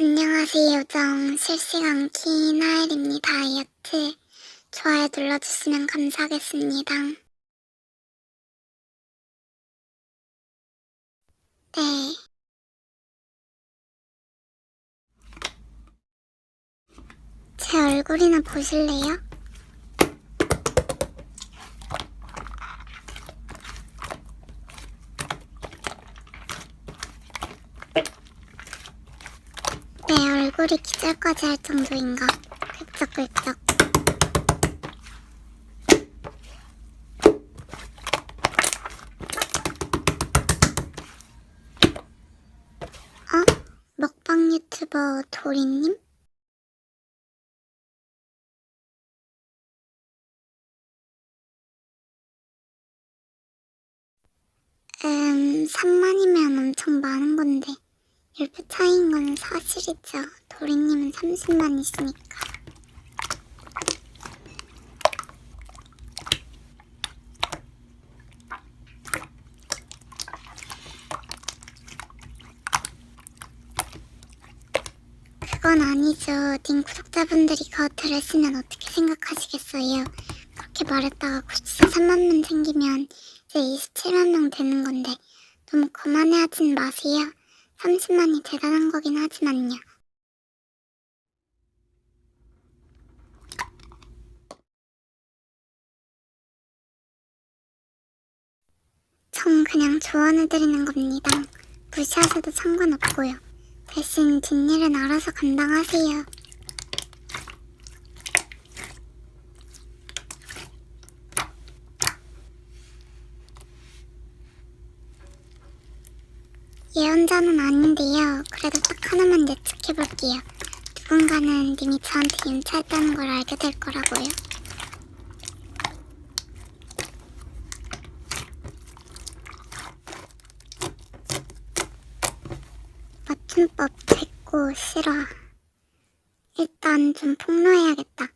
안녕하세요. 요정 실시간 키 나엘입니다. 다이어트 좋아요 눌러주시면 감사하겠습니다. 네, 제 얼굴이나 보실래요? 네, 얼굴이 기절까지 할 정도인가? 긁적긁적. 어? 먹방 유튜버 도리님? 3만이면 엄청 많은 건데 10배 차이인 건 사실이죠. 도리님은 30만이시니까. 그건 아니죠. 님 구독자분들이 그거 들으시면 어떻게 생각하시겠어요? 그렇게 말했다가 구독자 3만명 생기면 이제 27만 명 되는 건데 너무 거만해하진 마세요. 30만이 대단한 거긴 하지만요. 전 그냥 조언해드리는 겁니다. 무시하셔도 상관없고요. 대신 뒷일은 알아서 감당하세요. 예언자는 아닌데요. 그래도 딱 하나만 예측해볼게요. 누군가는 님이 저한테 윤차했다는 걸 알게 될 거라고요. 맞춤법 됐고 싫어. 일단 좀 폭로해야겠다.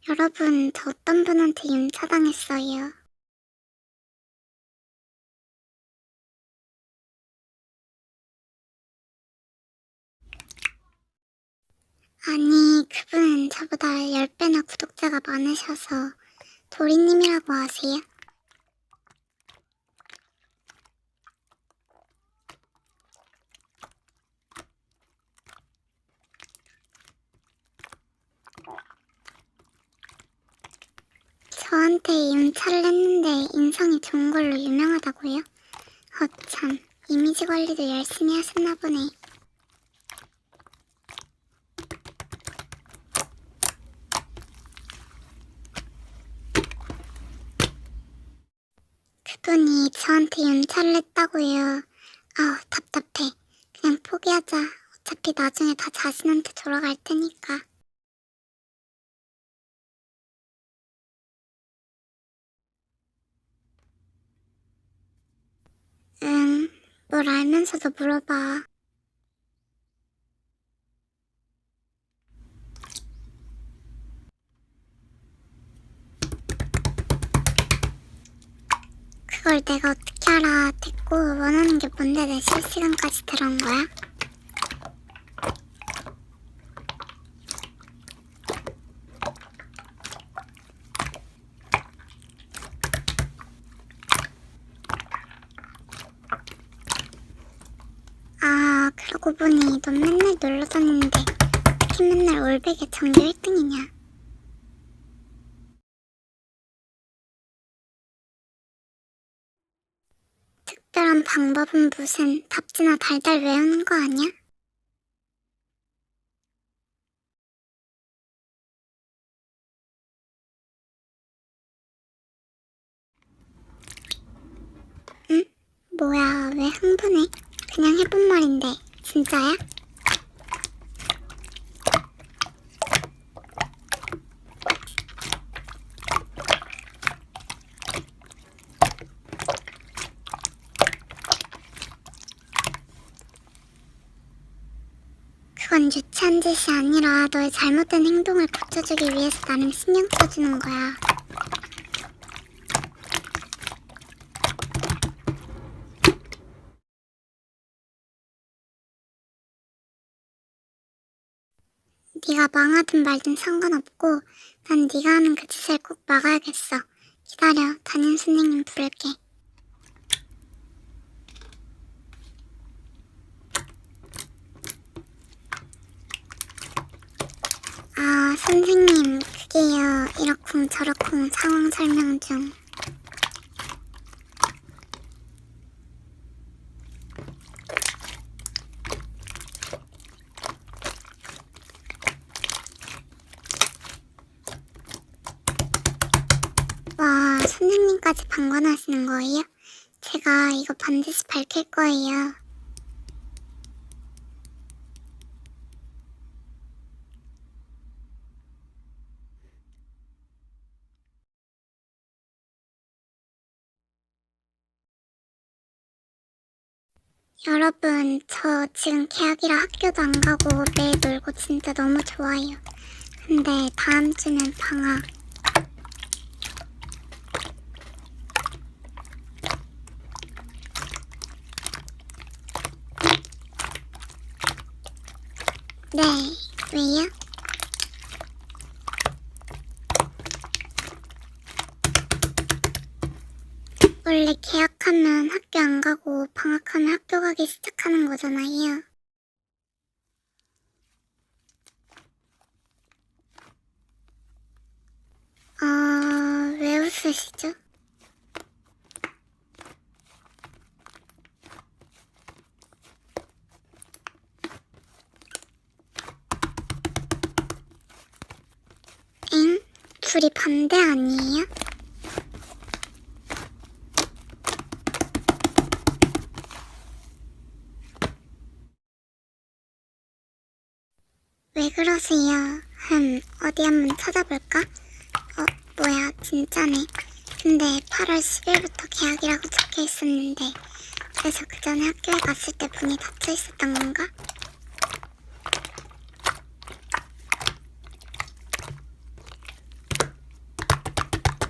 여러분, 저 어떤 분한테 윤차당했어요. 아니, 그분 저보다 10배나 구독자가 많으셔서 도리님이라고 아세요? 저한테 윤차를 했는데 인성이 좋은 걸로 유명하다고요? 참, 이미지 관리도 열심히 하셨나 보네. 그분이 저한테 윤차를 했다고요. 아우, 답답해. 그냥 포기하자. 어차피 나중에 다 자신한테 돌아갈 테니까. 응, 뭘 알면서도 물어봐. 그걸 내가 어떻게 알아. 됐고, 원하는 게 뭔데 내 실시간까지 들어온 거야? 아, 그러고 보니 넌 맨날 놀러 다니는데 어떻게 맨날 올백에 전교 1등이냐? 특별한 방법은 무슨 답지나 달달 외우는 거 아니야? 응? 뭐야, 왜 흥분해? 그냥 해본 말인데, 진짜야? 그건 유치한 짓이 아니라 너의 잘못된 행동을 고쳐주기 위해서 나름 신경 써주는 거야. 네가 망하든 말든 상관없고 난 네가 하는 그 짓을 꼭 막아야겠어. 기다려. 담임 선생님 부를게. 아, 선생님, 그게요. 이러쿵 저러쿵 상황 설명 중. 와, 선생님까지 방관하시는 거예요? 제가 이거 반드시 밝힐 거예요. 여러분, 저 지금 개학이라 학교도 안 가고 매일 놀고 진짜 너무 좋아요. 근데 다음 주는 방학. 네, 왜요? 원래 개학하면 학교 안 가고 방학하면 학교 가기 시작하는 거잖아요. 왜 웃으시죠? 엥? 둘이 반대 아니에요? 왜 그러세요? 어디 한번 찾아볼까? 뭐야, 진짜네. 근데 8월 10일부터 개학이라고 적혀 있었는데, 그래서 그 전에 학교에 갔을 때 문이 닫혀 있었던 건가?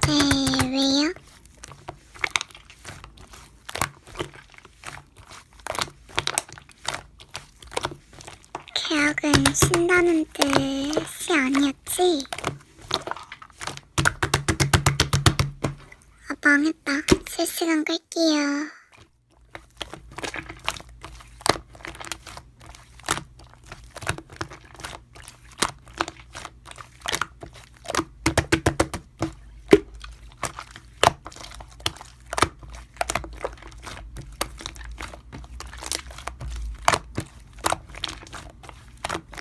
네, 왜요? 개학은 쉰다는 뜻이 아니었지? 아, 망했다. 실시간 끌게요.